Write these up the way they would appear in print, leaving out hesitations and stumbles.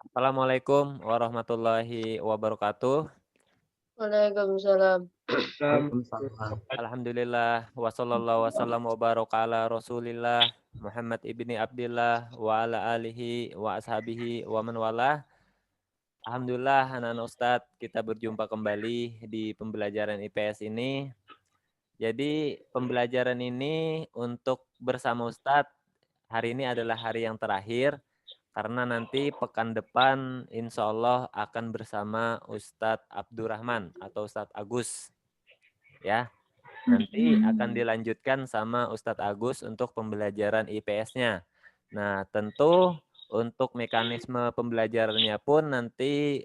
Assalamualaikum warahmatullahi wabarakatuh. Waalaikumsalam. Waalaikumsalam. Alhamdulillah wa sallallahu wasallam wa baraka ala Rasulillah Muhammad ibni Abdillah wa ala alihi wa ashabihi wa man walah. Alhamdulillah anak-anak Ustadz kita berjumpa kembali di pembelajaran IPS ini. Jadi pembelajaran ini untuk bersama Ustadz hari ini adalah hari yang terakhir karena nanti pekan depan insya Allah akan bersama Ustadz Abdurrahman atau Ustadz Agus ya. Nanti akan dilanjutkan sama Ustadz Agus untuk pembelajaran IPS-nya. Nah, tentu untuk mekanisme pembelajarannya pun nanti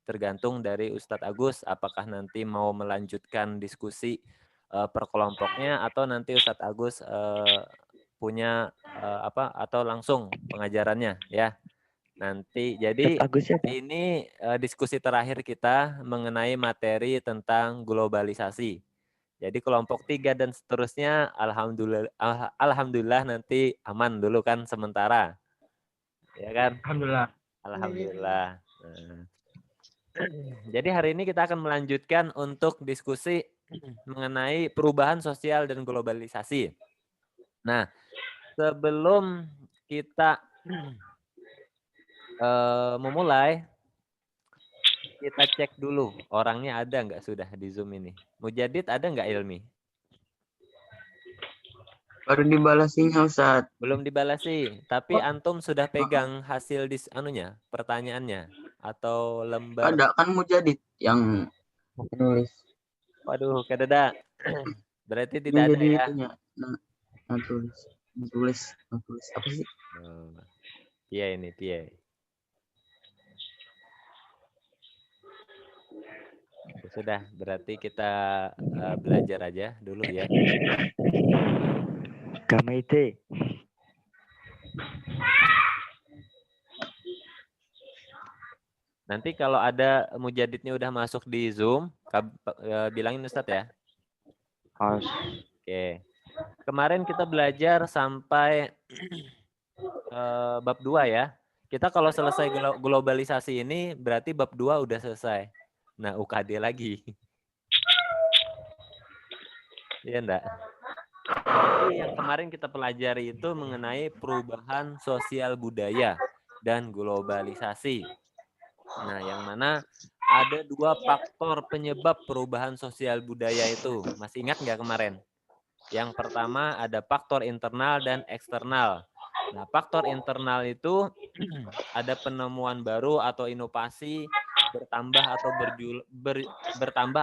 tergantung dari Ustadz Agus apakah nanti mau melanjutkan diskusi per kelompoknya atau nanti Ustadz Agus punya apa atau langsung pengajarannya ya. Nanti jadi Agus ya, Pak? ini diskusi terakhir kita mengenai materi tentang globalisasi. Jadi kelompok 3 dan seterusnya alhamdulillah nanti aman dulu kan sementara. Ya kan? Alhamdulillah. Alhamdulillah. Nah. Jadi hari ini kita akan melanjutkan untuk diskusi mengenai perubahan sosial dan globalisasi. Nah, sebelum kita memulai, kita cek dulu orangnya ada nggak sudah di Zoom ini. Mujadid ada nggak Ilmi? Baru dibalasinya Ustaz. Belum dibalasi, tapi antum sudah pegang hasil pertanyaannya atau lembar. Ada kan Mujadid yang menulis. Waduh, kededa. Berarti Yang tidak ada jadi ya. itunya. Nah, tulis apa sih? Iya ini, iya. Sudah, berarti kita belajar aja dulu ya. Kamete. Nanti kalau ada mujadidnya udah masuk di Zoom, bilangin Ustadz ya. Oke. Kemarin kita belajar sampai bab 2 ya. Kita kalau selesai globalisasi ini berarti bab 2 udah selesai. Nah, UKD lagi. Iya enggak? Jadi yang kemarin kita pelajari itu mengenai perubahan sosial budaya dan globalisasi. Nah, yang mana ada 2 faktor penyebab perubahan sosial budaya itu. Masih ingat nggak kemarin? Yang pertama ada faktor internal dan eksternal. Nah, faktor internal itu ada penemuan baru atau inovasi, bertambah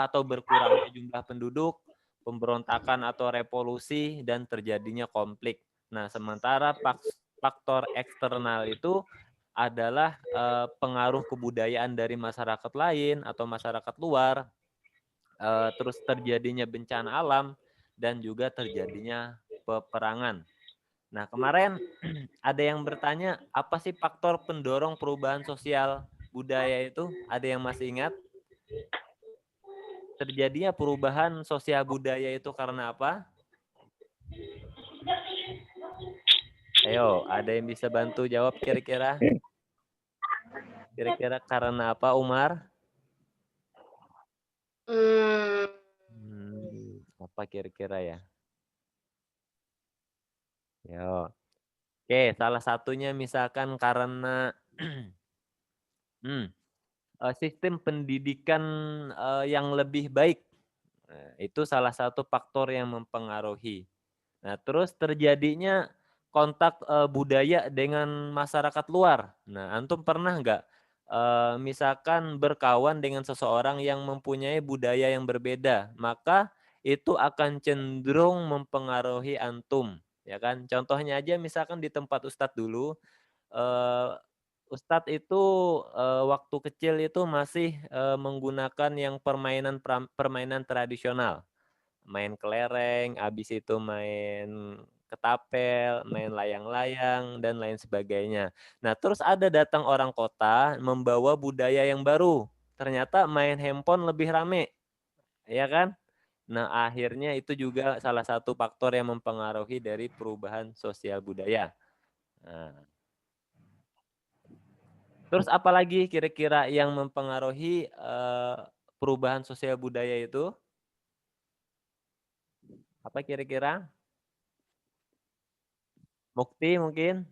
atau berkurangnya jumlah penduduk, pemberontakan atau revolusi, dan terjadinya konflik. Nah, sementara faktor eksternal itu adalah pengaruh kebudayaan dari masyarakat lain atau masyarakat luar, terus terjadinya bencana alam, dan juga terjadinya peperangan. Nah, kemarin ada yang bertanya, apa sih faktor pendorong perubahan sosial budaya itu? Ada yang masih ingat? Terjadinya perubahan sosial budaya itu karena apa? Ayo, ada yang bisa bantu jawab kira-kira? Kira-kira karena apa, Umar? Apa kira-kira ya? Yo. Oke, salah satunya misalkan karena sistem pendidikan yang lebih baik. Nah, itu salah satu faktor yang mempengaruhi. Nah, terus terjadinya kontak budaya dengan masyarakat luar. Nah, antum pernah nggak misalkan berkawan dengan seseorang yang mempunyai budaya yang berbeda, maka itu akan cenderung mempengaruhi antum, ya kan? Contohnya aja misalkan di tempat Ustadz dulu, Ustadz itu waktu kecil itu masih menggunakan yang permainan tradisional. Main kelereng, habis itu main ketapel, main layang-layang, dan lain sebagainya. Nah, terus ada datang orang kota membawa budaya yang baru. Ternyata main handphone lebih rame, ya kan? Nah, akhirnya itu juga salah satu faktor yang mempengaruhi dari perubahan sosial budaya. Nah, Terus apalagi kira-kira yang mempengaruhi perubahan sosial budaya itu? Apa kira-kira? Mukti mungkin?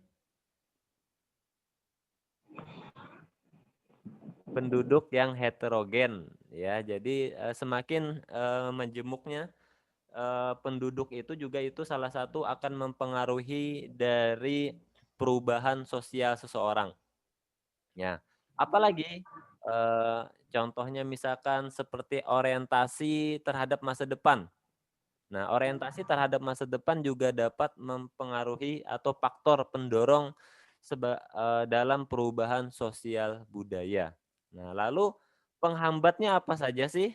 Penduduk yang heterogen ya. Jadi semakin majemuknya penduduk itu juga itu salah satu akan mempengaruhi dari perubahan sosial seseorang. Ya, apalagi contohnya misalkan seperti orientasi terhadap masa depan. Nah, orientasi terhadap masa depan juga dapat mempengaruhi atau faktor pendorong dalam perubahan sosial budaya. Nah, lalu penghambatnya apa saja sih?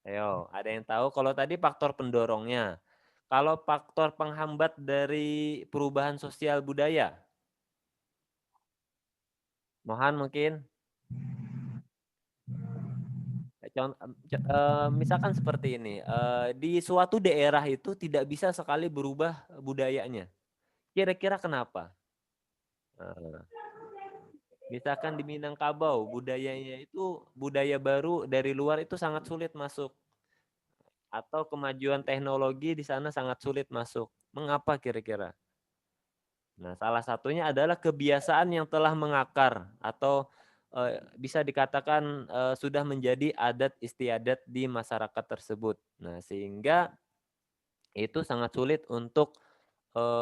Ayo, ada yang tahu? Kalau tadi faktor pendorongnya. Kalau faktor penghambat dari perubahan sosial budaya? Mohan mungkin? Misalkan seperti ini, di suatu daerah itu tidak bisa sekali berubah budayanya. Kira-kira kenapa? Eee, Misalkan di Minangkabau, budayanya itu budaya baru dari luar itu sangat sulit masuk, atau kemajuan teknologi di sana sangat sulit masuk. Mengapa kira-kira? Nah, salah satunya adalah kebiasaan yang telah mengakar atau bisa dikatakan sudah menjadi adat istiadat di masyarakat tersebut. Nah, sehingga itu sangat sulit untuk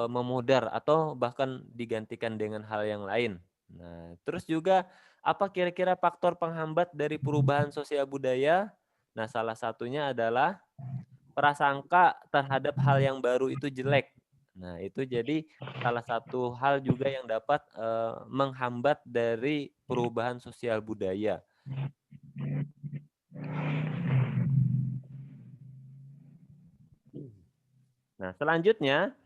memudar atau bahkan digantikan dengan hal yang lain. Nah, terus juga apa kira-kira faktor penghambat dari perubahan sosial budaya? Nah, salah satunya adalah prasangka terhadap hal yang baru itu jelek. Nah, itu jadi salah satu hal juga yang dapat menghambat dari perubahan sosial budaya. Nah, selanjutnya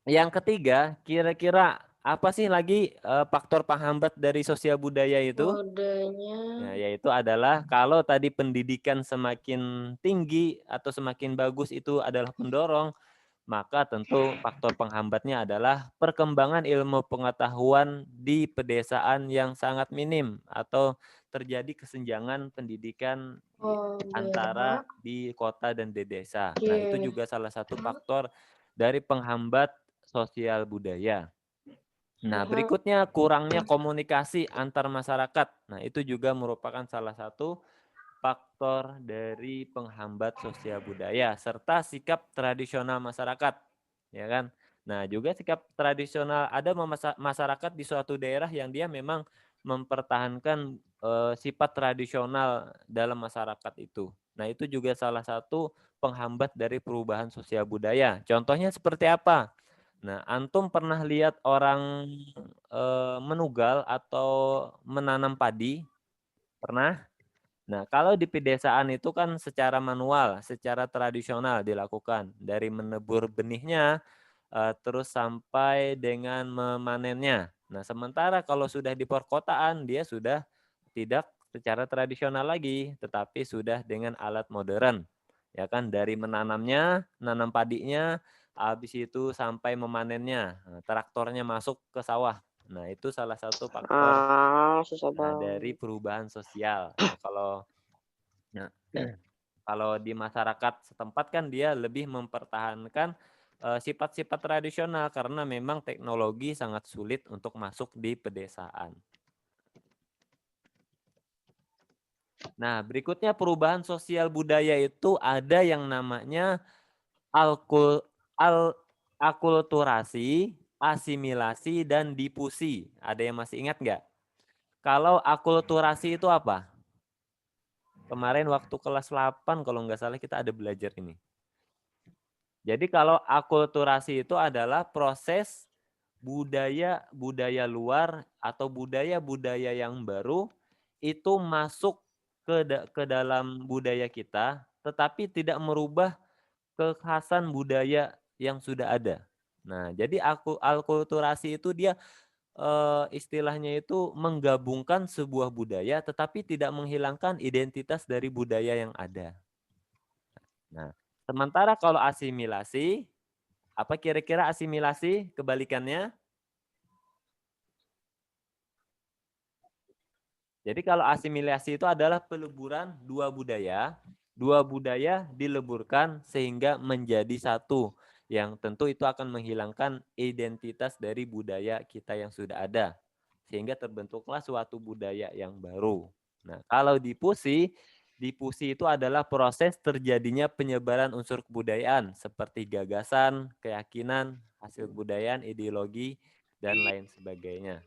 yang ketiga, kira-kira apa sih lagi faktor penghambat dari sosial budaya itu? Kodenya Nah, yaitu adalah kalau tadi pendidikan semakin tinggi atau semakin bagus itu adalah pendorong, maka tentu faktor penghambatnya adalah perkembangan ilmu pengetahuan di pedesaan yang sangat minim atau terjadi kesenjangan pendidikan antara kodenya di kota dan di desa. Nah, itu Oke. juga salah satu faktor dari penghambat sosial budaya. Nah, Aha. berikutnya kurangnya komunikasi antar masyarakat. Nah, itu juga merupakan salah satu faktor dari penghambat sosial budaya serta sikap tradisional masyarakat, ya kan? Nah, juga sikap tradisional ada masyarakat di suatu daerah yang dia memang mempertahankan sifat tradisional dalam masyarakat itu. Nah, itu juga salah satu penghambat dari perubahan sosial budaya. Contohnya seperti apa? Nah, antum pernah lihat orang menugal atau menanam padi? Pernah? Nah, kalau di pedesaan itu kan secara manual, secara tradisional dilakukan dari menebur benihnya terus sampai dengan memanennya. Nah, sementara kalau sudah di perkotaan dia sudah tidak secara tradisional lagi, tetapi sudah dengan alat modern. Ya kan dari menanamnya, nanam padinya, habis itu sampai memanennya. Nah, traktornya masuk ke sawah. Nah, itu salah satu faktor Susah dari banget. perubahan sosial. Nah, nah, kalau di masyarakat setempat kan dia lebih mempertahankan sifat-sifat tradisional karena memang teknologi sangat sulit untuk masuk di pedesaan. Nah, berikutnya perubahan sosial budaya itu ada yang namanya alkul al akulturasi, asimilasi, dan difusi. Ada yang masih ingat nggak? Kalau akulturasi itu apa? Kemarin waktu kelas 8 kalau nggak salah kita ada belajar ini. Jadi kalau akulturasi itu adalah proses budaya-budaya luar atau budaya-budaya yang baru itu masuk ke dalam budaya kita, tetapi tidak merubah kekhasan budaya yang sudah ada. Nah, jadi akulturasi itu dia istilahnya itu menggabungkan sebuah budaya, tetapi tidak menghilangkan identitas dari budaya yang ada. Nah, sementara kalau asimilasi, apa kira-kira asimilasi kebalikannya? Jadi kalau asimilasi itu adalah peleburan dua budaya dileburkan sehingga menjadi satu, yang tentu itu akan menghilangkan identitas dari budaya kita yang sudah ada, sehingga terbentuklah suatu budaya yang baru. Nah, kalau difusi itu adalah proses terjadinya penyebaran unsur kebudayaan seperti gagasan, keyakinan, hasil kebudayaan, ideologi, dan lain sebagainya.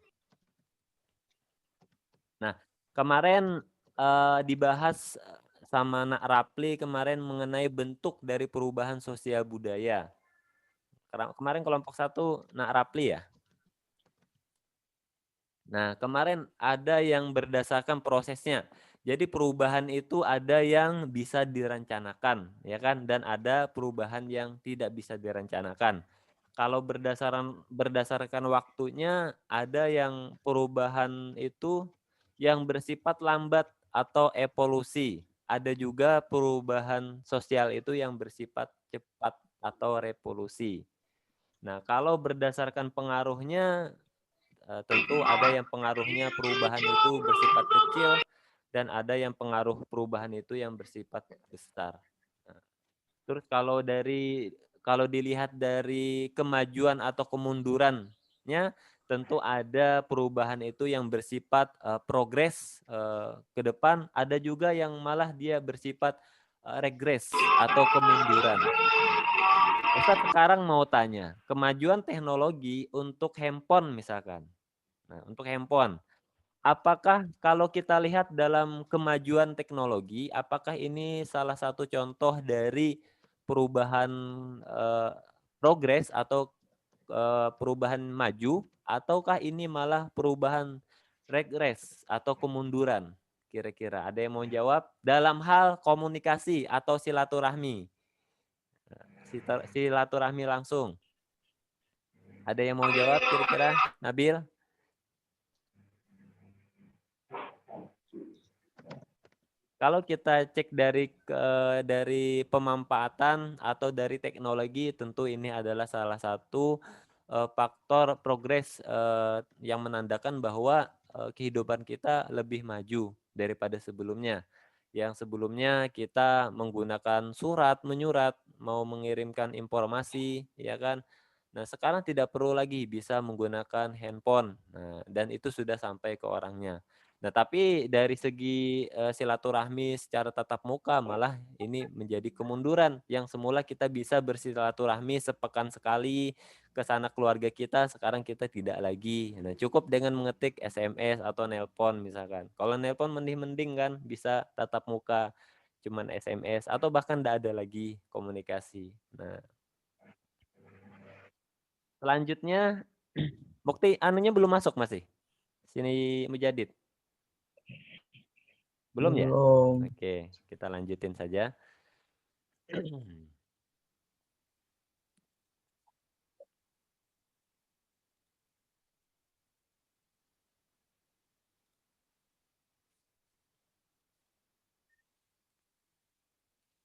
Nah, kemarin dibahas sama Nak Rapli kemarin mengenai bentuk dari perubahan sosial budaya. Kemarin kelompok 1 Nak Rapli ya. Nah, kemarin ada yang berdasarkan prosesnya. Jadi perubahan itu ada yang bisa direncanakan, ya kan? Dan ada perubahan yang tidak bisa direncanakan. Kalau berdasarkan waktunya, ada yang perubahan itu yang bersifat lambat atau evolusi. Ada juga perubahan sosial itu yang bersifat cepat atau revolusi. Nah, kalau berdasarkan pengaruhnya, tentu ada yang pengaruhnya perubahan itu bersifat kecil dan ada yang pengaruh perubahan itu yang bersifat besar. Nah, terus kalau dilihat dari kemajuan atau kemundurannya, tentu ada perubahan itu yang bersifat progres ke depan, ada juga yang malah dia bersifat regres atau kemunduran. Ustaz sekarang mau tanya, kemajuan teknologi untuk handphone misalkan. Nah, untuk handphone, apakah kalau kita lihat dalam kemajuan teknologi, apakah ini salah satu contoh dari perubahan progres atau perubahan maju, ataukah ini malah perubahan regres atau kemunduran? Kira-kira ada yang mau jawab? Dalam hal komunikasi atau silaturahmi. Silaturahmi langsung. Ada yang mau jawab kira-kira? Nabil? Kalau kita cek dari pemanfaatan atau dari teknologi, tentu ini adalah salah satu faktor progres yang menandakan bahwa kehidupan kita lebih maju daripada sebelumnya. Yang sebelumnya kita menggunakan surat, menyurat, mau mengirimkan informasi, ya kan? Nah, sekarang tidak perlu lagi bisa menggunakan handphone. Nah, dan itu sudah sampai ke orangnya. Nah, tapi dari segi silaturahmi secara tatap muka malah ini menjadi kemunduran. Yang semula kita bisa bersilaturahmi sepekan sekali ke sana keluarga kita, sekarang kita tidak lagi. Nah, cukup dengan mengetik SMS atau nelpon misalkan. Kalau nelpon mending kan bisa tatap muka, cuman SMS atau bahkan tidak ada lagi komunikasi. Nah, selanjutnya bukti anunya belum masuk masih. Sini Mujadid. Belum ya? Belum. Oke, kita lanjutin saja.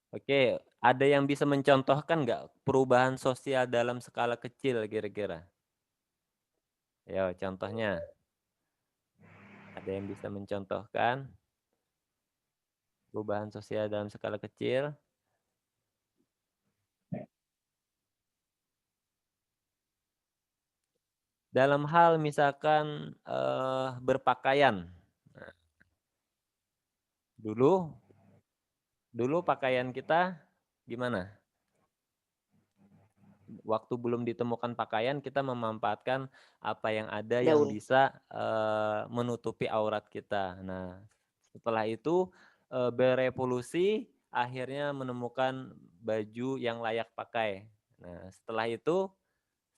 Oke, ada yang bisa mencontohkan nggak perubahan sosial dalam skala kecil kira-kira? Ya, contohnya. Ada yang bisa mencontohkan perubahan sosial dalam skala kecil? Dalam hal misalkan berpakaian. Nah, dulu pakaian kita gimana? Waktu belum ditemukan pakaian, kita memanfaatkan apa yang ada yang Daun. bisa menutupi aurat kita. Nah, setelah itu berevolusi, akhirnya menemukan baju yang layak pakai. Nah, setelah itu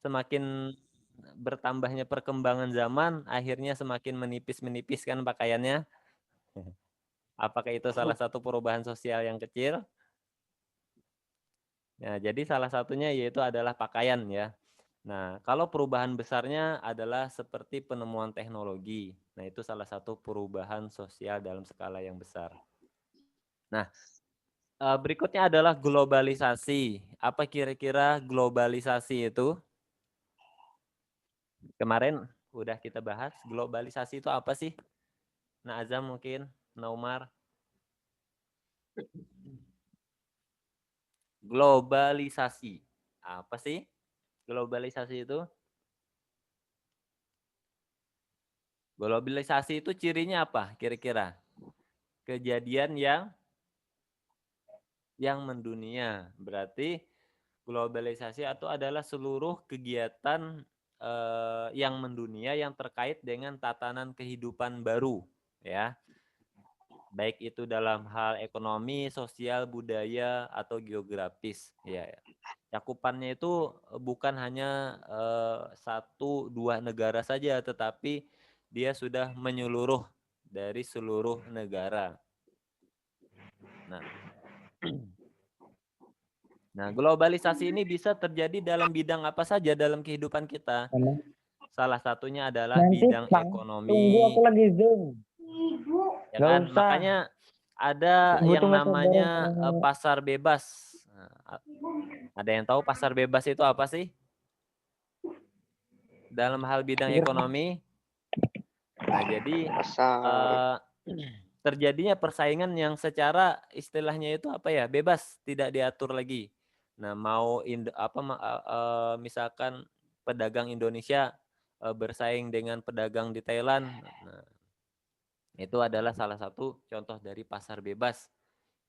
semakin bertambahnya perkembangan zaman, akhirnya semakin menipis-menipis kan pakaiannya. Apakah itu salah satu perubahan sosial yang kecil? Nah, jadi salah satunya yaitu adalah pakaian ya. Nah, kalau perubahan besarnya adalah seperti penemuan teknologi. Nah, itu salah satu perubahan sosial dalam skala yang besar. Nah, berikutnya adalah globalisasi. Apa kira-kira globalisasi itu? Kemarin udah kita bahas, globalisasi itu apa sih? Nah, Azam mungkin, Naumar. Globalisasi. Apa sih globalisasi itu? Globalisasi itu cirinya apa kira-kira? Kejadian yang mendunia. Berarti globalisasi itu adalah seluruh kegiatan yang mendunia yang terkait dengan tatanan kehidupan baru, ya. Baik itu dalam hal ekonomi, sosial, budaya, atau geografis. Ya, cakupannya itu bukan hanya 1-2 negara saja, tetapi dia sudah menyeluruh dari seluruh negara. Nah, globalisasi ini bisa terjadi dalam bidang apa saja dalam kehidupan kita. Salah satunya adalah bidang ekonomi. Tunggu, aku lagi Zoom. Ya Nggak kan, usah. makanya ada yang Tunggu sabar. namanya pasar bebas. Nah, ada yang tahu pasar bebas itu apa sih? Dalam hal bidang ekonomi. Nah, jadi Pasar. terjadinya persaingan yang secara istilahnya itu apa ya? Bebas, tidak diatur lagi. Nah, mau misalkan pedagang Indonesia bersaing dengan pedagang di Thailand. Nah, itu adalah salah satu contoh dari pasar bebas.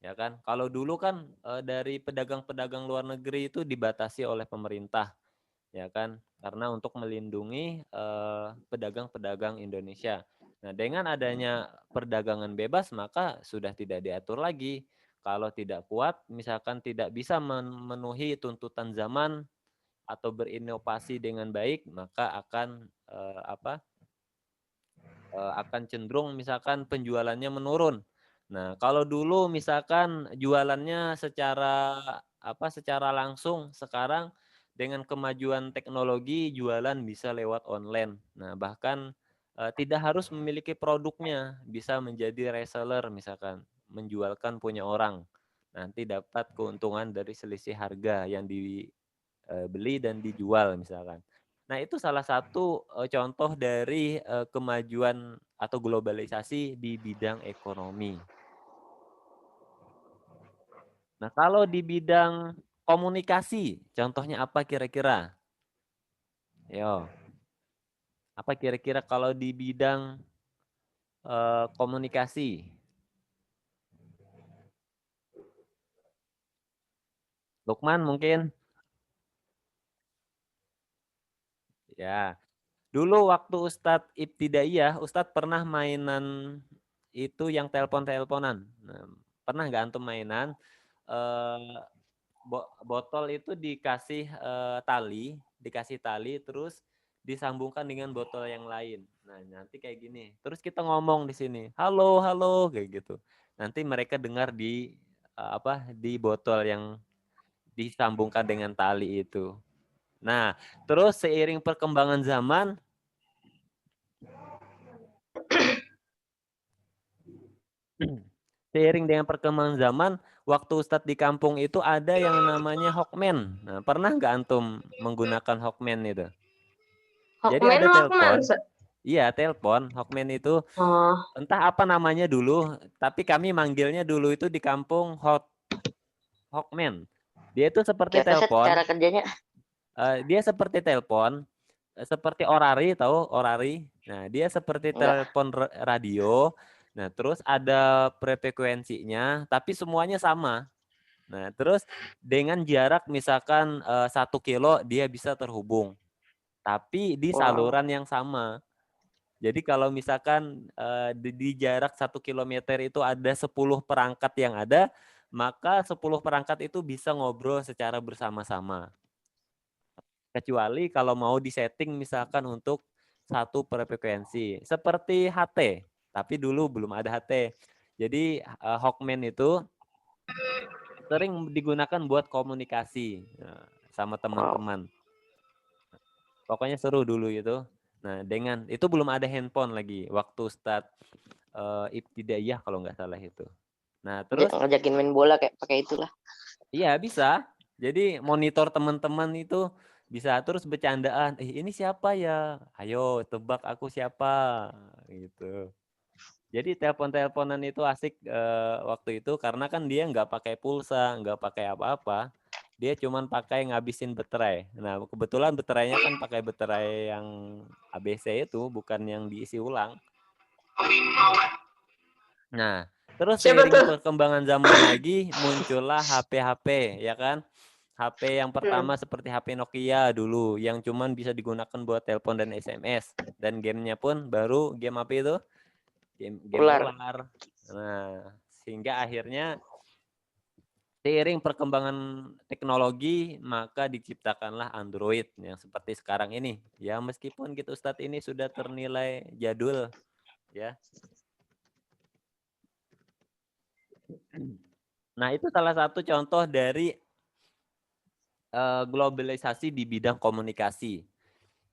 Ya kan? Kalau dulu kan dari pedagang-pedagang luar negeri itu dibatasi oleh pemerintah, ya kan? Karena untuk melindungi pedagang-pedagang Indonesia. Nah, dengan adanya perdagangan bebas maka sudah tidak diatur lagi. Kalau tidak kuat, misalkan tidak bisa memenuhi tuntutan zaman atau berinovasi dengan baik, maka akan akan cenderung misalkan penjualannya menurun. Nah, kalau dulu misalkan jualannya secara langsung, sekarang dengan kemajuan teknologi jualan bisa lewat online. Nah, bahkan tidak harus memiliki produknya, bisa menjadi reseller misalkan, menjualkan punya orang. Nanti dapat keuntungan dari selisih harga yang dibeli dan dijual misalkan. Nah, itu salah satu contoh dari kemajuan atau globalisasi di bidang ekonomi. Nah, kalau di bidang komunikasi, contohnya apa kira-kira? Yo, apa kira-kira kalau di bidang komunikasi? Lukman mungkin? Ya, dulu waktu Ustadz Ibtidaiyah, Ustadz pernah mainan itu yang telepon-teleponan. Nah, pernah nggak antum mainan? Eh, Botol itu dikasih tali, terus disambungkan dengan botol yang lain. Nah, nanti kayak gini. Terus kita ngomong di sini, halo, halo, kayak gitu. Nanti mereka dengar di botol yang disambungkan dengan tali itu. Nah, terus seiring perkembangan zaman, waktu Ustadz di kampung itu ada yang namanya Hawkman. Nah, pernah nggak antum menggunakan Hawkman itu? Jadi Hawkman, ada Walkman. telepon. Iya, telepon. Hawkman itu Oh, entah apa namanya dulu, tapi kami manggilnya dulu itu di kampung Hawkman. Dia itu seperti apa sih telepon. cara kerjanya? Dia seperti telepon, seperti orari, tahu orari? Nah, dia seperti Enggak. telepon radio. Nah, terus ada frekuensinya, tapi semuanya sama. Nah, terus dengan jarak misalkan 1 kilo dia bisa terhubung, tapi di Wow. saluran yang sama. Jadi kalau misalkan di jarak 1 kilometer itu ada 10 perangkat yang ada, maka 10 perangkat itu bisa ngobrol secara bersama-sama. Kecuali kalau mau disetting misalkan untuk satu frekuensi. Seperti HT, tapi dulu belum ada HT. Jadi Hawkman itu sering digunakan buat komunikasi sama teman-teman. Pokoknya seru dulu itu. Nah, itu belum ada handphone lagi waktu Ustadz Ibtidaiyah kalau nggak salah itu. Nah, terus Ngajakin main bola kayak pakai itulah. iya bisa. Jadi monitor teman-teman itu bisa terus bercandaan. Ini siapa ya? Ayo tebak aku siapa gitu. Jadi telepon-teleponan itu asik waktu itu karena kan dia nggak pakai pulsa, nggak pakai apa-apa. Dia cuman pakai ngabisin baterai. Nah, kebetulan baterainya kan pakai baterai yang ABC itu, bukan yang diisi ulang. Nah, terus Siapa seiring tuh? perkembangan zaman lagi muncullah HP-HP, ya kan? HP yang pertama seperti HP Nokia dulu yang cuman bisa digunakan buat telepon dan SMS, dan gamenya pun baru game apa itu? Game Ular. ular. Nah, sehingga akhirnya seiring perkembangan teknologi maka diciptakanlah Android yang seperti sekarang ini. Ya meskipun gitu Ustadz ini sudah ternilai jadul ya. Nah, itu salah satu contoh dari globalisasi di bidang komunikasi.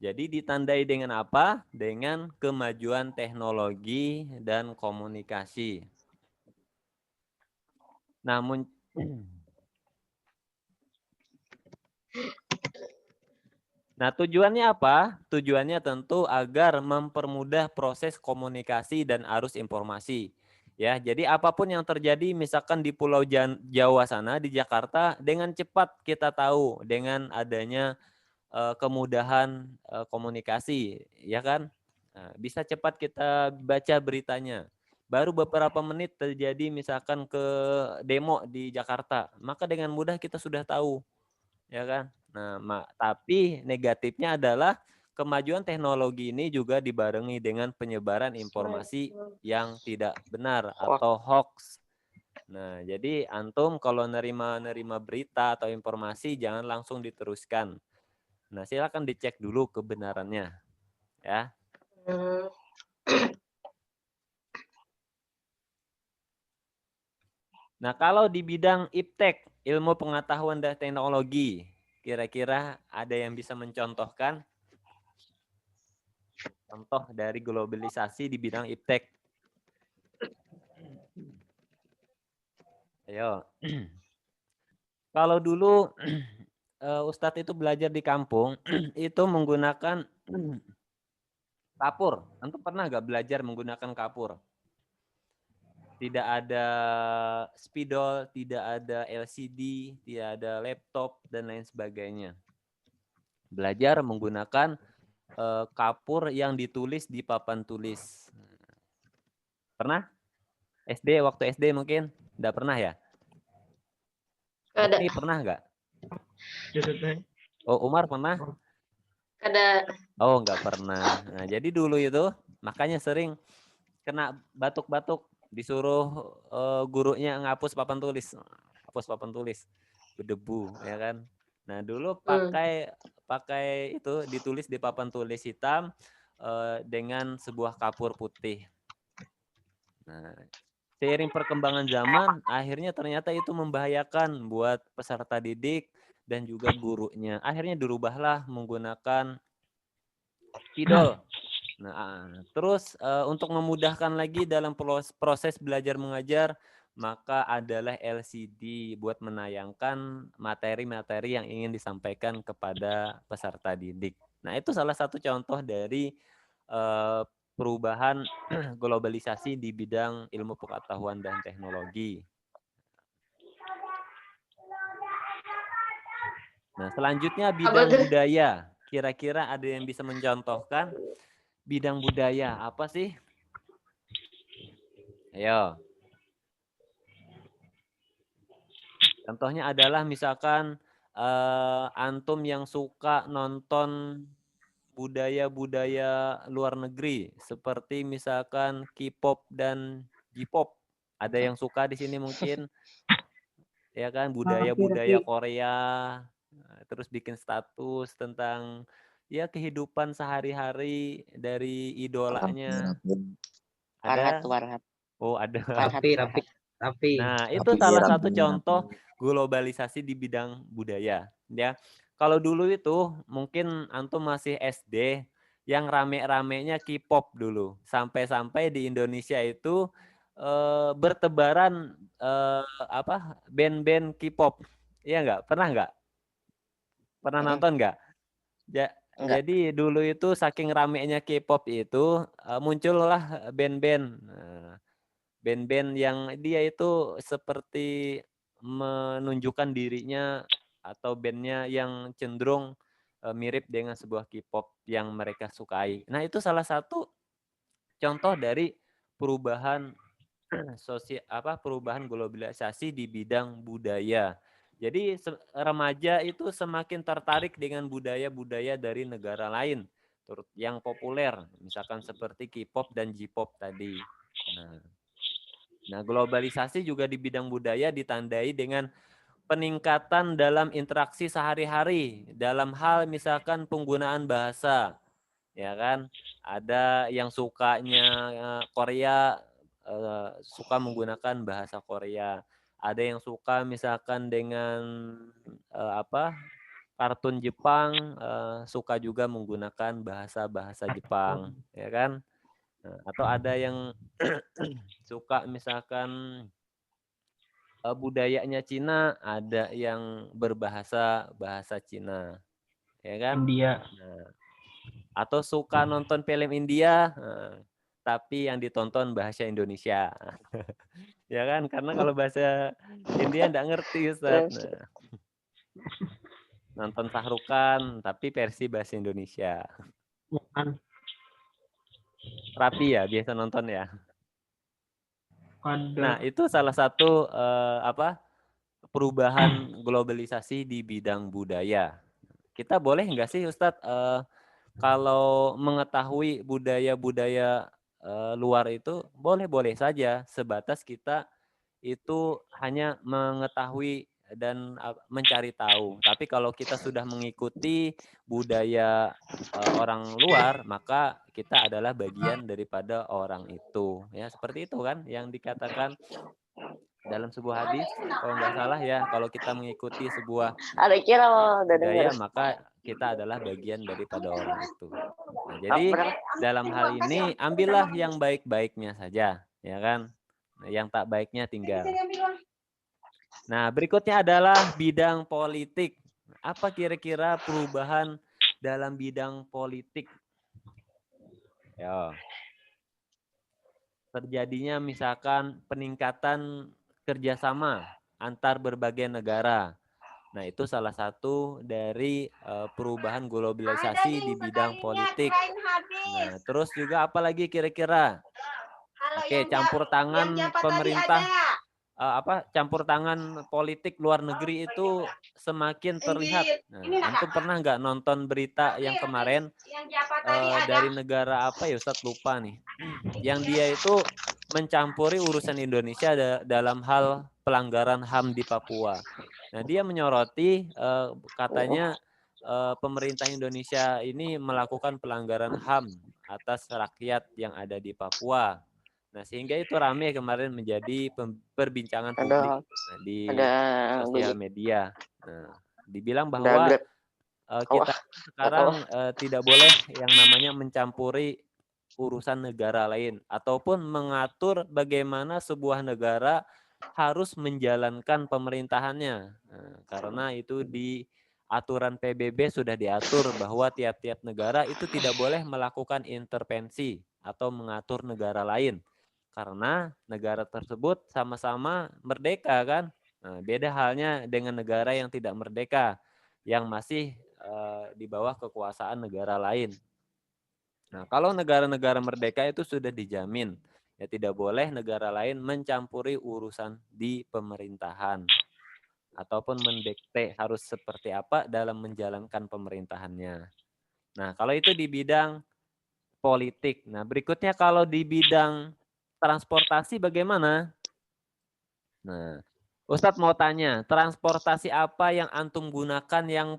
Jadi ditandai dengan apa? Dengan kemajuan teknologi dan komunikasi. Namun Nah, tujuannya apa? Tujuannya tentu agar mempermudah proses komunikasi dan arus informasi. Ya, jadi apapun yang terjadi misalkan di Pulau Jawa sana di Jakarta dengan cepat kita tahu dengan adanya kemudahan komunikasi, ya kan? Nah, bisa cepat kita baca beritanya. Baru beberapa menit terjadi misalkan ke demo di Jakarta, maka dengan mudah kita sudah tahu, ya kan? Nah, tapi negatifnya adalah kemajuan teknologi ini juga dibarengi dengan penyebaran informasi yang tidak benar atau hoax. Nah, jadi antum kalau nerima berita atau informasi jangan langsung diteruskan. Nah, silakan dicek dulu kebenarannya, ya. Nah, kalau di bidang iptek, ilmu pengetahuan dan teknologi, kira-kira ada yang bisa mencontohkan contoh dari globalisasi di bidang iptek? Ayo. Kalau dulu Ustadz itu belajar di kampung, itu menggunakan kapur. Antum pernah nggak belajar menggunakan kapur? Tidak ada spidol, tidak ada LCD, tidak ada laptop, dan lain sebagainya. Belajar menggunakan kapur yang ditulis di papan tulis. Pernah? SD, waktu SD mungkin? Nggak pernah ya? Ada. Ini pernah nggak? Oh, Umar pernah? Ada. Oh, nggak pernah. Nah, jadi dulu itu makanya sering kena batuk-batuk, disuruh gurunya ngapus papan tulis. Hapus papan tulis. Berdebu, ya kan? Nah, dulu pakai itu ditulis di papan tulis hitam dengan sebuah kapur putih. Nah, seiring perkembangan zaman, akhirnya ternyata itu membahayakan buat peserta didik dan juga gurunya. Akhirnya dirubahlah menggunakan spidol. Nah, terus untuk memudahkan lagi dalam proses belajar mengajar, maka adalah LCD buat menayangkan materi-materi yang ingin disampaikan kepada peserta didik. Nah, itu salah satu contoh dari perubahan globalisasi di bidang ilmu pengetahuan dan teknologi. Nah, selanjutnya bidang budaya. Kira-kira ada yang bisa mencontohkan bidang budaya apa sih? Ayo. Contohnya adalah misalkan antum yang suka nonton budaya-budaya luar negeri seperti misalkan K-pop dan J-pop. Ada yang suka di sini mungkin, ya kan, budaya-budaya Korea, terus bikin status tentang ya kehidupan sehari-hari dari idolanya. Farhat Ada? tuh, Farhat. Oh, ada. Tapi. Nah, itu salah satu contoh globalisasi di bidang budaya, ya. Kalau dulu itu mungkin antum masih SD, yang rame-ramenya K-pop dulu. Sampai-sampai di Indonesia itu bertebaran band-band K-pop. Iya nggak? Pernah nggak? Pernah nonton nggak? Ya, Enggak. Jadi dulu itu saking ramenya K-pop itu muncullah band-band. Band-band yang dia itu seperti menunjukkan dirinya atau bandnya yang cenderung mirip dengan sebuah K-pop yang mereka sukai. Nah, itu salah satu contoh dari perubahan perubahan globalisasi di bidang budaya. Jadi remaja itu semakin tertarik dengan budaya-budaya dari negara lain yang populer, misalkan seperti K-pop dan J-pop tadi. Nah, globalisasi juga di bidang budaya ditandai dengan peningkatan dalam interaksi sehari-hari dalam hal misalkan penggunaan bahasa, ya kan? Ada yang sukanya Korea, suka menggunakan bahasa Korea. Ada yang suka misalkan dengan kartun Jepang, suka juga menggunakan bahasa-bahasa Jepang, ya kan? Atau ada yang suka misalkan budayanya Cina, ada yang berbahasa bahasa Cina, ya kan? India. Nah, atau suka nonton film India, tapi yang ditonton bahasa Indonesia, ya kan? Karena kalau bahasa India nggak ngerti Ustaz. Nah, nonton Sahrukan, tapi versi bahasa Indonesia. Rapi ya, biasa nonton ya. Nah, itu salah satu perubahan globalisasi di bidang budaya. Kita boleh nggak sih Ustadz kalau mengetahui budaya-budaya luar itu boleh-boleh saja sebatas kita itu hanya mengetahui dan mencari tahu. Tapi kalau kita sudah mengikuti budaya orang luar, maka kita adalah bagian daripada orang itu. Ya, seperti itu kan yang dikatakan dalam sebuah hadis, kalau nggak salah ya, kalau kita mengikuti sebuah Ada kira udah budaya, denger. maka kita adalah bagian daripada orang itu. Nah, jadi dalam hal ini ambillah yang baik-baiknya saja, ya kan? Nah, yang tak baiknya tinggal. Nah, berikutnya adalah bidang politik. Apa kira-kira perubahan dalam bidang politik? Ya. Terjadinya misalkan peningkatan kerjasama antar berbagai negara. Nah, itu salah satu dari perubahan globalisasi di bidang politik. Nah, terus juga apa lagi kira-kira? Oke, campur tangan pemerintah, campur tangan politik luar negeri itu semakin terlihat. Nah, antum pernah nggak nonton berita yang kemarin dari negara apa ya, Ustadz lupa nih. Yang dia itu mencampuri urusan Indonesia dalam hal pelanggaran HAM di Papua. Nah, dia menyoroti katanya pemerintah Indonesia ini melakukan pelanggaran HAM atas rakyat yang ada di Papua. Nah, sehingga itu ramai kemarin menjadi perbincangan publik di sosial media. Nah, dibilang bahwa kita sekarang tidak boleh yang namanya mencampuri urusan negara lain ataupun mengatur bagaimana sebuah negara harus menjalankan pemerintahannya. Nah, karena itu di aturan PBB sudah diatur bahwa tiap-tiap negara itu tidak boleh melakukan intervensi atau mengatur negara lain. Karena negara tersebut sama-sama merdeka kan. Nah, beda halnya dengan negara yang tidak merdeka, yang masih di bawah kekuasaan negara lain. Nah, kalau negara-negara merdeka itu sudah dijamin, ya tidak boleh negara lain mencampuri urusan di pemerintahan ataupun mendikte harus seperti apa dalam menjalankan pemerintahannya. Nah, kalau itu di bidang politik. Nah, berikutnya kalau di bidang transportasi bagaimana? Nah, Ustadz mau tanya, transportasi apa yang antum gunakan yang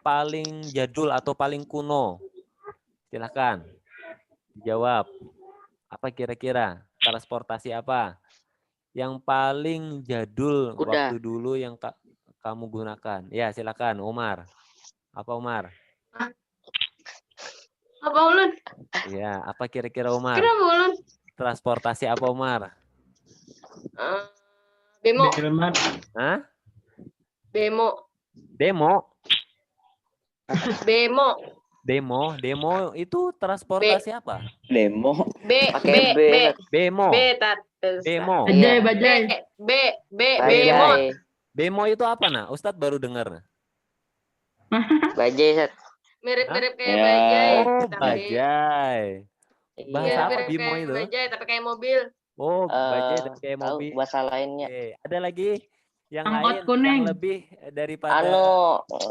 paling jadul atau paling kuno? Silakan dijawab. Apa kira-kira transportasi apa yang paling jadul waktu dulu yang kamu gunakan? Ya, silakan Umar. Apa Umar? Apa ulun? Ya, apa kira-kira Umar? Kenapa ulun? Transportasi apa Umar? Bemo. Hah? Bemo. Demo? Bemo. Demo itu transportasi apa? Demo. Pakai B. Sat. Bemo. Tat. Bemo. Iya. Bajai. Bajai. Bemo. Bemo itu apa nah? Ustadz baru dengar. Nah. Bajai, Sat. Mirip-mirip kayak Ya. bajai. Oh, tapi- bajai. Bahasa Iya. apa Mirip-mirip Bimo kayak itu? bajai, tapi kayak mobil. Oh, bajai dan kayak Tahu mobil. bahasa lainnya. Oke. Ada lagi yang Angkot lain yang kuning. lebih daripada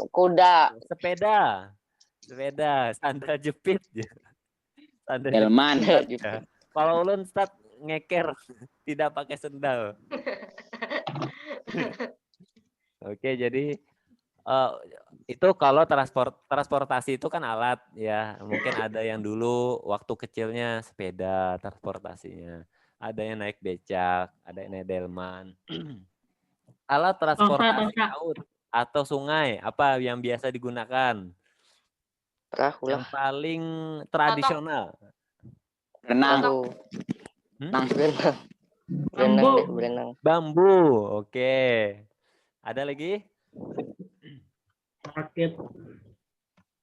Kuda. sepeda. Sandal jepit. Sandal jepit. Delman. Ya. Kalau ulun start ngeker tidak pakai sendal. Oke, jadi itu kalau transportasi itu kan alat ya. Mungkin ada yang dulu waktu kecilnya sepeda transportasinya. Ada yang naik becak, ada yang naik delman. Alat transportasi Tosa. laut atau sungai apa yang biasa digunakan? Perahu Yang lah. paling tradisional. Renang. Perahu. Hmm? Berenang. Bambu. Berenang. Bambu. Oke. Ada lagi? Rakit.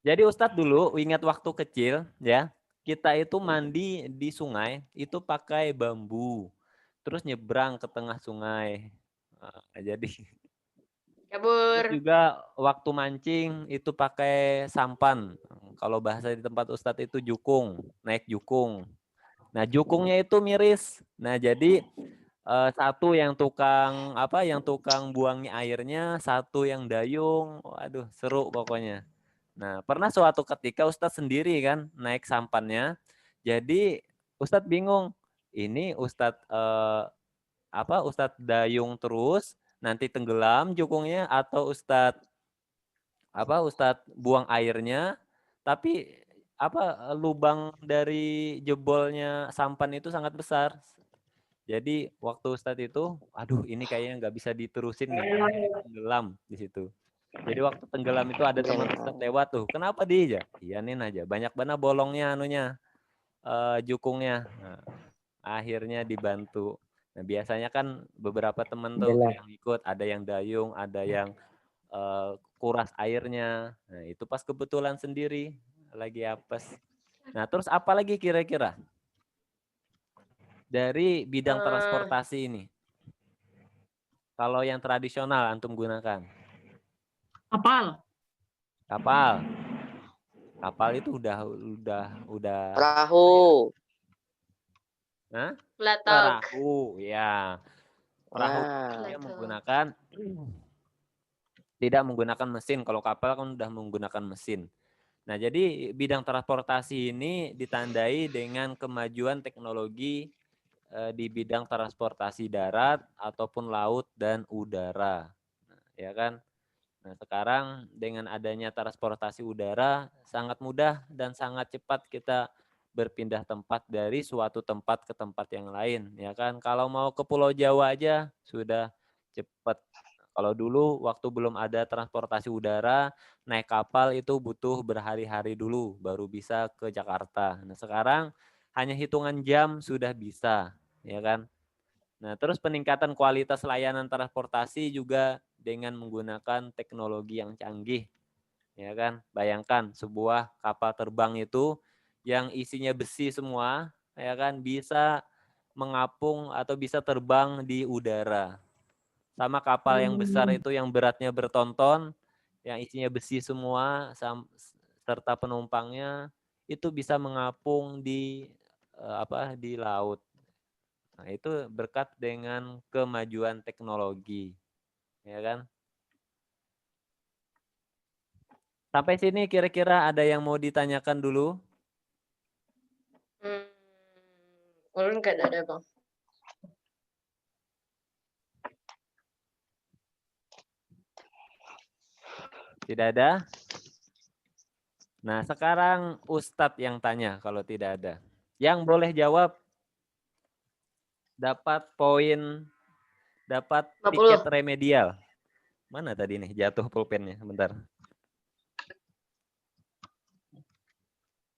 Jadi Ustadz dulu ingat waktu kecil ya, kita itu mandi di sungai itu pakai bambu. Terus nyebrang ke tengah sungai. Jadi Kabur. terus juga waktu mancing itu pakai sampan. Kalau bahasa di tempat Ustadz itu jukung, naik jukung. Nah, jukungnya itu miris. Nah, jadi satu yang tukang buangnya airnya, satu yang dayung. Waduh, seru pokoknya. Nah, pernah suatu ketika Ustadz sendiri kan naik sampannya. Jadi Ustadz bingung. Ini Ustadz Ustadz dayung terus nanti tenggelam jukungnya atau Ustadz buang airnya tapi lubang dari jebolnya sampan itu sangat besar. Jadi waktu Ustadz itu, aduh ini kayaknya nggak bisa diterusin nih, tenggelam di situ. Jadi waktu tenggelam itu ada teman Ustadz lewat tuh, kenapa dia? Iyanin aja, banyak banget bolongnya jukungnya. Nah, akhirnya dibantu. Nah biasanya kan beberapa teman tuh yang ikut, ada yang dayung, ada yang kuras airnya. Nah itu pas kebetulan sendiri lagi apes. Nah terus apa lagi kira-kira? Dari bidang transportasi ini. Kalau yang tradisional antum gunakan. Kapal. Kapal itu udah Perahu. Hah? Latok. Perahu, ya. Perahu dia Latok. tidak menggunakan mesin. Kalau kapal kan udah menggunakan mesin. Nah, jadi bidang transportasi ini ditandai dengan kemajuan teknologi di bidang transportasi darat ataupun laut dan udara. Nah, ya kan? Nah, sekarang dengan adanya transportasi udara sangat mudah dan sangat cepat kita berpindah tempat dari suatu tempat ke tempat yang lain, ya kan? Kalau mau ke Pulau Jawa aja sudah cepat. Kalau dulu waktu belum ada transportasi udara, naik kapal itu butuh berhari-hari dulu baru bisa ke Jakarta. Nah, sekarang hanya hitungan jam sudah bisa, ya kan? Nah, terus peningkatan kualitas layanan transportasi juga dengan menggunakan teknologi yang canggih. Ya kan? Bayangkan sebuah kapal terbang itu yang isinya besi semua, ya kan, bisa mengapung atau bisa terbang di udara. Sama kapal yang besar itu yang beratnya bertonton, yang isinya besi semua serta penumpangnya itu bisa mengapung di di laut. Nah, itu berkat dengan kemajuan teknologi. Ya kan? Sampai sini kira-kira ada yang mau ditanyakan dulu? Ulun nggak ada bang. Tidak ada? Nah, sekarang Ustadz yang tanya kalau tidak ada. Yang boleh jawab dapat poin, dapat 50. tiket remedial. Mana tadi nih jatuh pulpennya? Bentar.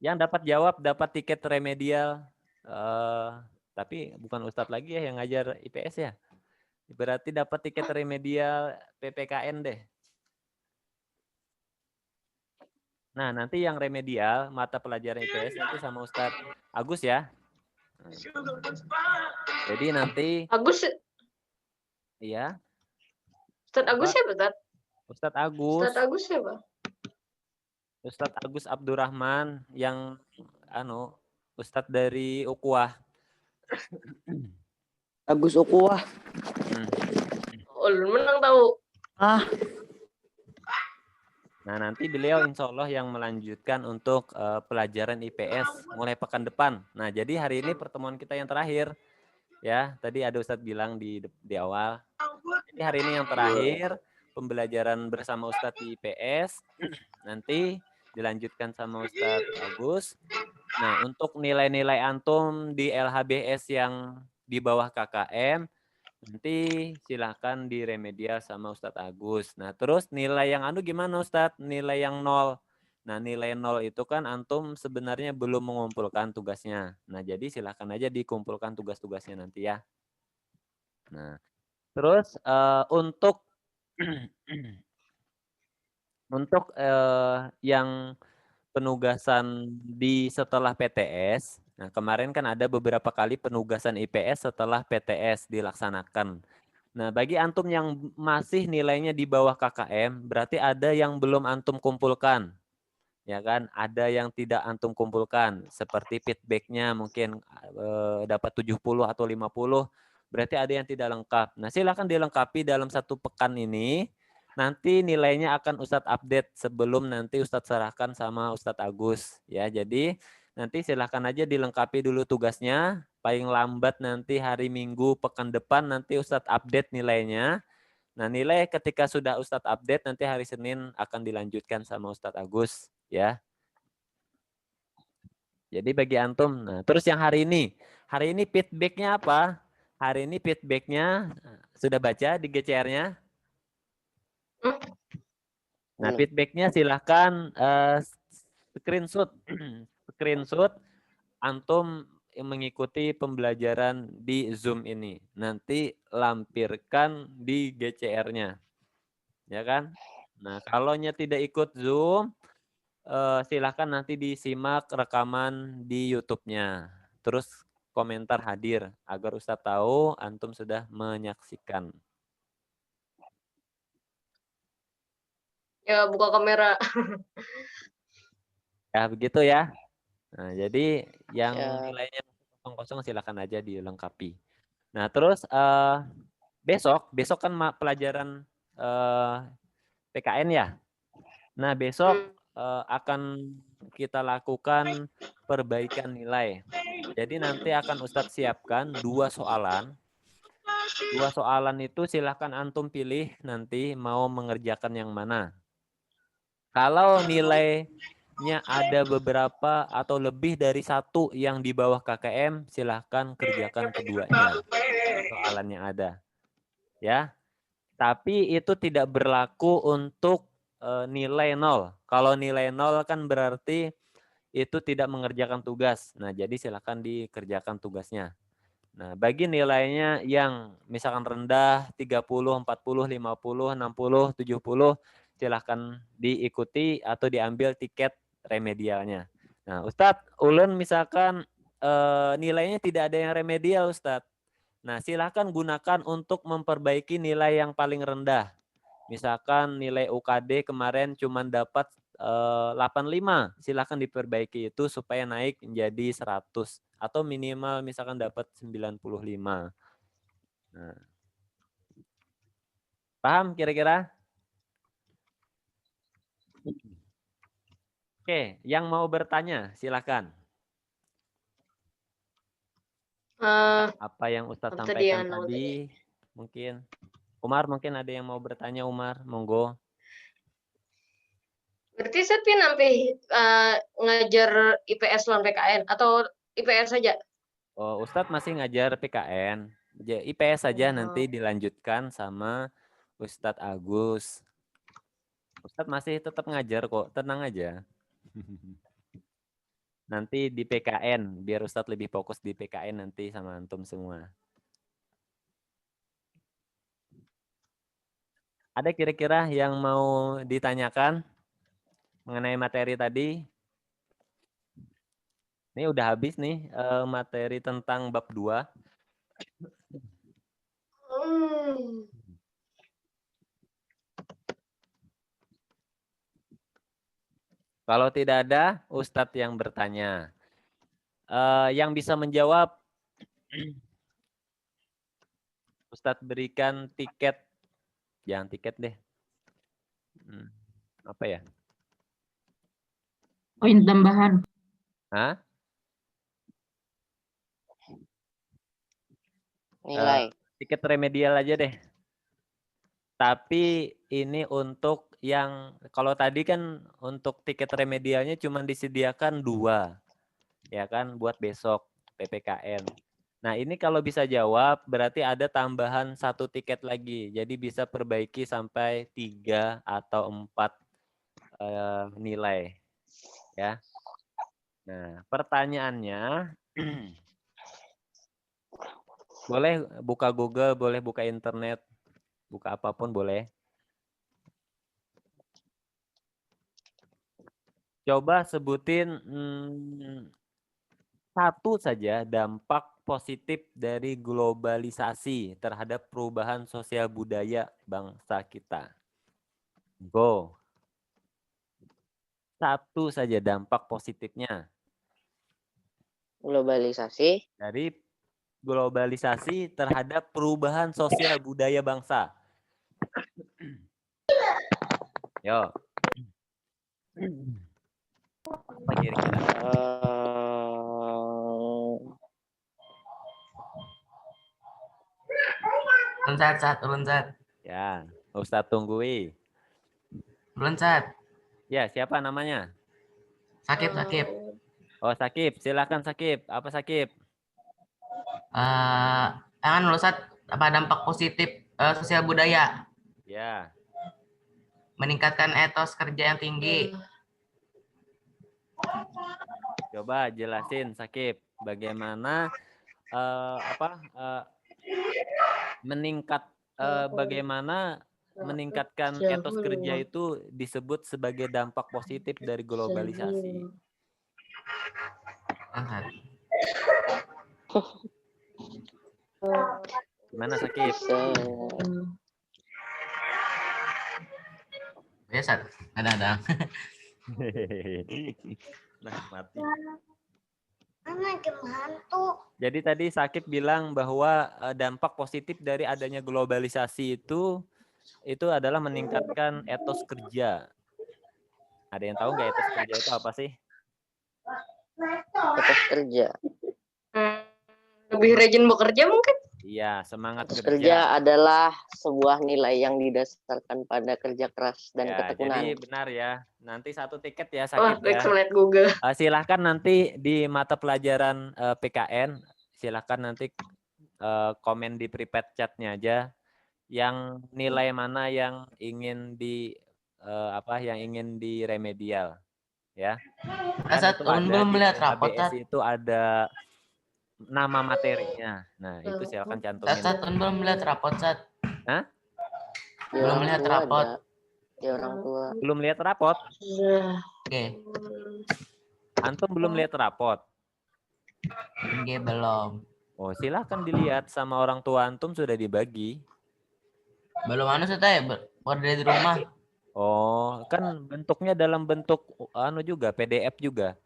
Yang dapat jawab dapat tiket remedial. Tapi bukan Ustadz lagi ya yang ngajar IPS ya. Berarti dapat tiket remedial PPKN deh. Nah, nanti yang remedial mata pelajaran IPS nanti sama Ustadz Agus ya. Nah, jadi nanti Agus, ya Ustadz Agus Pak, siapa, Ustadz? Ustadz Agus, Ustadz Agus siapa? Ustadz Agus Abdurrahman yang Ustadz dari Ukhuwah. Agus Ukhuwah. Oh, lu menang tahu. Ah, Nah, nanti beliau insya Allah yang melanjutkan untuk pelajaran IPS mulai pekan depan. Nah, jadi hari ini pertemuan kita yang terakhir. Ya, tadi ada Ustadz bilang di awal. Jadi hari ini yang terakhir pembelajaran bersama Ustadz di IPS. Nanti dilanjutkan sama Ustadz Agus. Nah, untuk nilai-nilai antum di LHBS yang di bawah KKM, nanti silahkan diremedial sama Ustadz Agus. Nah, terus nilai yang gimana Ustadz? Nilai yang 0. Nah, nilai 0 itu kan antum sebenarnya belum mengumpulkan tugasnya. Nah, jadi silahkan aja dikumpulkan tugas-tugasnya nanti ya. Nah, terus untuk yang penugasan di setelah PTS, nah kemarin kan ada beberapa kali penugasan IPS setelah PTS dilaksanakan. Nah, bagi antum yang masih nilainya di bawah KKM, berarti ada yang belum antum kumpulkan. Ya kan? Ada yang tidak antum kumpulkan. Seperti feedbacknya mungkin dapat 70 atau 50. Berarti ada yang tidak lengkap. Nah, silakan dilengkapi dalam 1 pekan ini. Nanti nilainya akan Ustadz update sebelum nanti Ustadz serahkan sama Ustadz Agus. Ya, jadi nanti silakan aja dilengkapi dulu tugasnya. Paling lambat nanti hari Minggu pekan depan nanti Ustadz update nilainya. Nah, nilai ketika sudah Ustadz update nanti hari Senin akan dilanjutkan sama Ustadz Agus ya. Jadi bagi antum, nah terus yang hari ini feedbacknya apa? Hari ini feedbacknya sudah baca di GCR-nya? Nah, feedbacknya silahkan screenshot screenshot antum yang mengikuti pembelajaran di Zoom ini. Nanti lampirkan di GCR-nya. Ya kan? Nah, kalau tidak ikut Zoom, silahkan nanti disimak rekaman di YouTube-nya. Terus komentar hadir agar Ustadz tahu antum sudah menyaksikan. Ya, buka kamera. Ya, begitu ya. Nah, jadi yang Ya. nilainya kosong-kosong silakan aja dilengkapi. Nah, terus besok kan pelajaran PKN ya. Nah, besok akan kita lakukan perbaikan nilai. Jadi nanti akan Ustadz siapkan 2 soalan. 2 soalan itu silahkan antum pilih nanti mau mengerjakan yang mana. Kalau nilainya ada beberapa atau lebih dari 1 yang di bawah KKM, silahkan kerjakan keduanya. Soalan yang ada. Ya. Tapi itu tidak berlaku untuk nilai 0. Kalau nilai 0 kan berarti itu tidak mengerjakan tugas. Nah, jadi silakan dikerjakan tugasnya. Nah, bagi nilainya yang misalkan rendah 30, 40, 50, 60, 70, silakan diikuti atau diambil tiket remedialnya. Nah, Ustadz, ulun misalkan nilainya tidak ada yang remedial, Ustadz. Nah, silakan gunakan untuk memperbaiki nilai yang paling rendah. Misalkan nilai UKD kemarin cuma dapat 85, silakan diperbaiki itu supaya naik menjadi 100 atau minimal misalkan dapat 95. Nah. Paham kira-kira? Oke, yang mau bertanya silakan. Apa yang Ustadz sampaikan tadi? Mungkin Umar mungkin ada yang mau bertanya, Umar, monggo. Berarti Setpi sampai ngajar IPS lawan PKN atau IPS saja? Oh, Ustadz masih ngajar PKN. IPS saja nanti dilanjutkan sama Ustadz Agus. Ustadz masih tetap ngajar kok, tenang aja. Nanti di PKN, biar Ustadz lebih fokus di PKN nanti sama antum semua. Ada kira-kira yang mau ditanyakan? mengenai materi tadi. Ini udah habis nih materi tentang bab 2. Kalau tidak ada, Ustadz yang bertanya. Yang bisa menjawab, Ustadz berikan tiket. Jangan tiket deh. Apa ya? Poin tambahan. Hah? Nilai. Tiket remedial aja deh. Tapi ini untuk yang, kalau tadi kan untuk tiket remedialnya cuma disediakan 2. Ya kan, buat besok PPKN. Nah ini kalau bisa jawab berarti ada tambahan 1 tiket lagi. Jadi bisa perbaiki sampai 3 atau 4 nilai. Ya. Nah pertanyaannya, boleh buka Google, boleh buka internet, buka apapun boleh. Coba sebutin 1 saja dampak positif dari globalisasi terhadap perubahan sosial budaya bangsa kita. Go. 1 saja dampak positifnya. Globalisasi. Dari globalisasi terhadap perubahan sosial budaya bangsa. Yo. Apa kira-kira? Ulun Sat. Ya, Ustadz tunggui. Ulun Sat. Ya, siapa namanya? Sakip. Oh, Sakip. Silakan Sakip. Apa Sakip? Kan Ulun Sat, apa dampak positif sosial budaya? Ya. Meningkatkan etos kerja yang tinggi. Coba jelasin Sakip, bagaimana bagaimana meningkatkan etos kerja itu disebut sebagai dampak positif dari globalisasi. Gimana Sakip? Ya Sat, ada. Nah, mati. Jadi tadi Sakip bilang bahwa dampak positif dari adanya globalisasi itu adalah meningkatkan etos kerja. Ada yang tahu nggak etos kerja itu apa sih? Etos kerja. Lebih rajin bekerja mungkin? Iya, semangat Etos kerja. kerja adalah sebuah nilai yang didasarkan pada kerja keras dan Ya, ketekunan. jadi benar ya. Nanti 1 tiket ya Wah, Sakip baik ya. lihat Google. Silahkan nanti di mata pelajaran PKN, silahkan nanti komen di private chatnya aja yang nilai mana yang ingin di remedial ya. Kan Sat, itu ulun ada belum di melihat rapot, HBS Sat. itu ada nama materinya. Nah, itu silakan cantumin. Sat, ulun belum melihat rapot, Sat. Hah? Belum melihat rapot. Ya orang tua. Belum lihat rapot? Oke. Antum belum lihat rapot? Oke, belum. Oh, silakan dilihat sama orang tua antum sudah dibagi. Belum Sat, dari di rumah. Oh, kan bentuknya dalam bentuk juga PDF juga.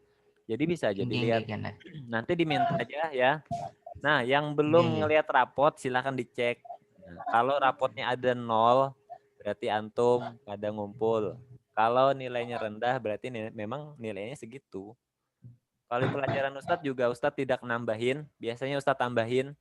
Jadi bisa aja dilihat. Nanti diminta aja ya. Nah, yang belum ngelihat rapot silahkan dicek. Nah, kalau rapotnya ada 0, berarti antum pada ngumpul. Kalau nilainya rendah berarti memang nilainya segitu. Kalau pelajaran Ustadz juga Ustadz tidak nambahin. Biasanya Ustadz tambahin.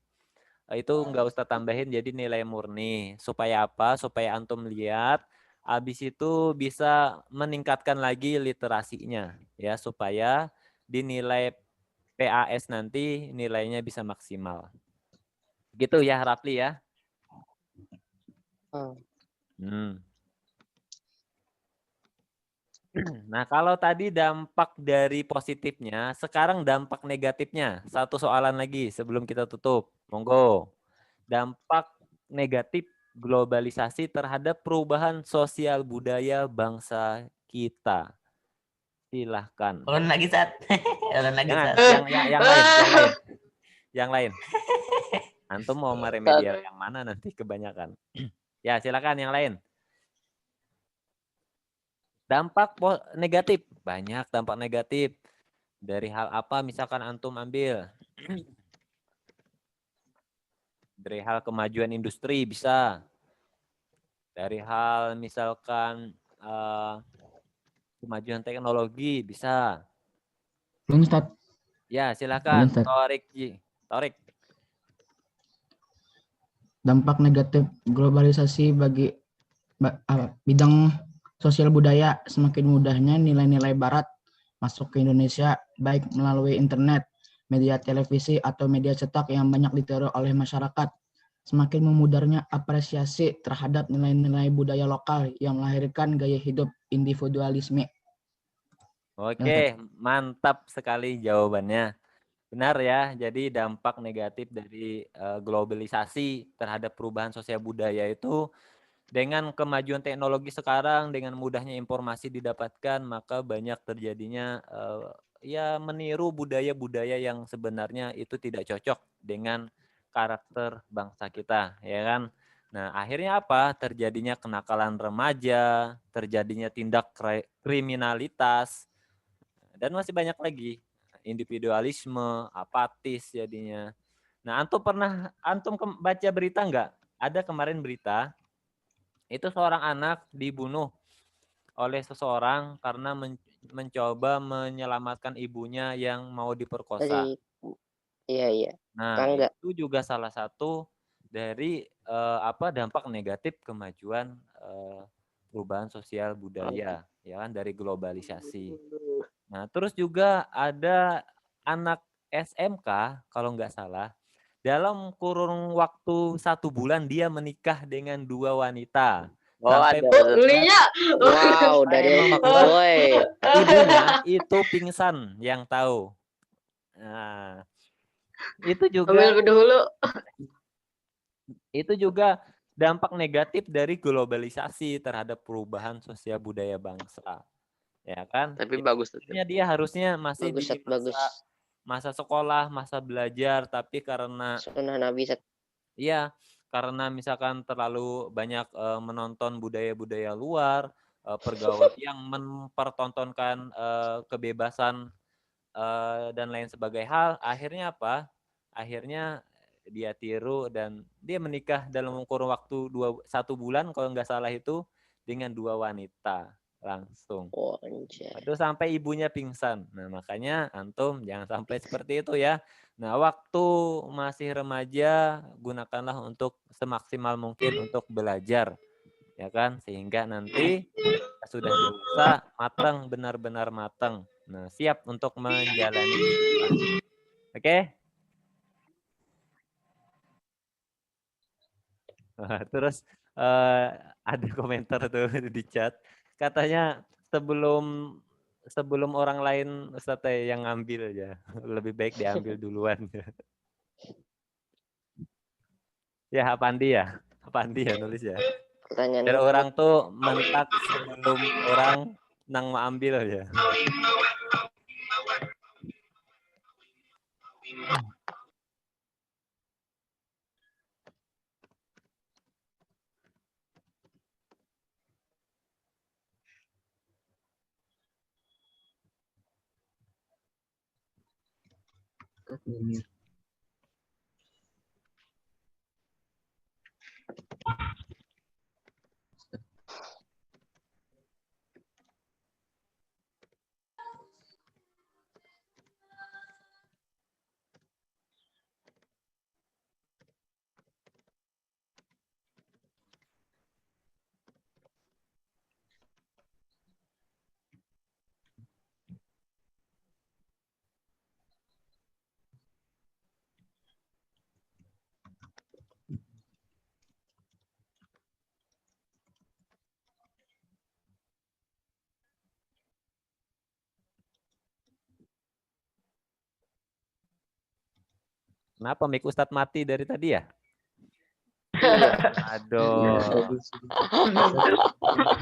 Itu enggak Ustadz tambahin jadi nilai murni. Supaya apa? Supaya antum lihat. Habis itu bisa meningkatkan lagi literasinya. Ya, supaya dinilai PAS nanti nilainya bisa maksimal. Gitu ya Rapli ya. Nah kalau tadi dampak dari positifnya, sekarang dampak negatifnya. 1 soalan lagi sebelum kita tutup. Monggo. Dampak negatif globalisasi terhadap perubahan sosial budaya bangsa kita. Silahkan. Ulun lagi Sat. Ulun lagi Jangan, Sat. yang lain. Antum mau meremedial yang mana nanti kebanyakan. Ya, silakan yang lain. Dampak negatif, banyak dampak negatif. Dari hal apa misalkan antum ambil? Dari hal kemajuan industri bisa. Dari hal misalkan kemajuan teknologi bisa. Belum Ustaz. Ya, silakan. Ustaz. Torik. Dampak negatif globalisasi bagi bidang sosial budaya, semakin mudahnya nilai-nilai barat masuk ke Indonesia baik melalui internet, media televisi atau media cetak yang banyak ditiru oleh masyarakat. Semakin memudarnya apresiasi terhadap nilai-nilai budaya lokal yang melahirkan gaya hidup individualisme. Oke, mantap sekali jawabannya. Benar ya, jadi dampak negatif dari globalisasi terhadap perubahan sosial budaya itu dengan kemajuan teknologi sekarang, dengan mudahnya informasi didapatkan, maka banyak terjadinya ya meniru budaya-budaya yang sebenarnya itu tidak cocok dengan karakter bangsa kita, ya kan? Nah, akhirnya apa? Terjadinya kenakalan remaja, terjadinya tindak kriminalitas, dan masih banyak lagi. Individualisme, apatis jadinya. Nah, antum baca berita nggak? Ada kemarin berita, itu seorang anak dibunuh oleh seseorang karena mencoba menyelamatkan ibunya yang mau diperkosa. Iya. Nah, Rangga. itu juga salah satu dari dampak negatif kemajuan perubahan sosial budaya, ya kan, dari globalisasi. Nah, terus juga ada anak SMK kalau nggak salah, dalam kurun waktu 1 bulan dia menikah dengan 2 wanita. Oh, Sampai ada. Linya. Wow, dari membuat boy. ibunya itu pingsan yang tahu. Nah, itu Ambil dulu. juga dampak negatif dari globalisasi terhadap perubahan sosial budaya bangsa. Ya kan? Tapi bagus tuh. Dia harusnya masih Bagus, di bagus. masa sekolah, masa belajar, tapi karena Sunnah Nabi Sat. iya, karena misalkan terlalu banyak menonton budaya-budaya luar, pergaulan yang mempertontonkan kebebasan dan lain sebagainya hal, akhirnya apa? Akhirnya dia tiru dan dia menikah dalam kurun waktu 1 bulan kalau nggak salah itu dengan 2 wanita langsung. Oh, anjay. Aduh, sampai ibunya pingsan. Nah, makanya antum jangan sampai seperti itu ya. Nah, waktu masih remaja gunakanlah untuk semaksimal mungkin untuk belajar. Ya kan? Sehingga nanti sudah dewasa, matang, benar-benar matang. Nah, siap untuk menjalani kehidupan. Oke? Nah, terus ada komentar tuh di chat. Katanya sebelum orang lain Ustaz yang ngambil ya. Lebih baik diambil duluan. Ya, Apandi ya nulis ya. Pertanyaan Biar orang tuh mentak sebelum orang nang mau ambil ya. Kenapa mic Ustadz mati dari tadi ya? Aduh.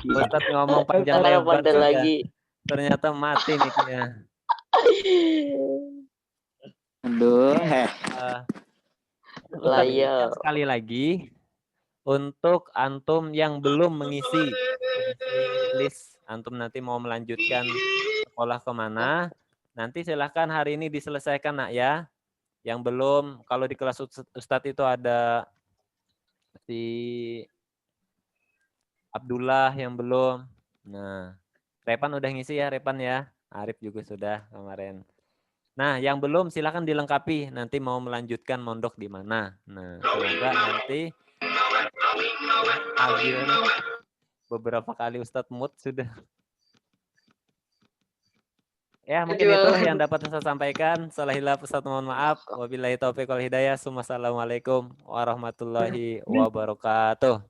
Ustadz ngomong panjang lebar pada sudah. lagi Ternyata mati mic-nya. Aduh, Ustadz Layar. ingatkan sekali lagi untuk antum yang belum mengisi list, antum nanti mau melanjutkan sekolah kemana, nanti silahkan hari ini diselesaikan nak ya. Yang belum, kalau di kelas Ustadz itu ada si Abdullah yang belum. Nah, Repan udah ngisi ya, Repan ya. Arif juga sudah kemarin. Nah, yang belum silakan dilengkapi. Nanti mau melanjutkan mondok di mana. Nah, semoga nanti beberapa kali Ustadz Mut sudah. Ya, mungkin itu yang dapat saya sampaikan. Salah hilaf Ustadz mohon maaf. Wabillahi taufiq wal hidayah. Assalamualaikum warahmatullahi wabarakatuh.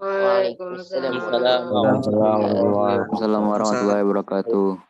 Waalaikumsalam. Waalaikumsalam warahmatullahi wabarakatuh.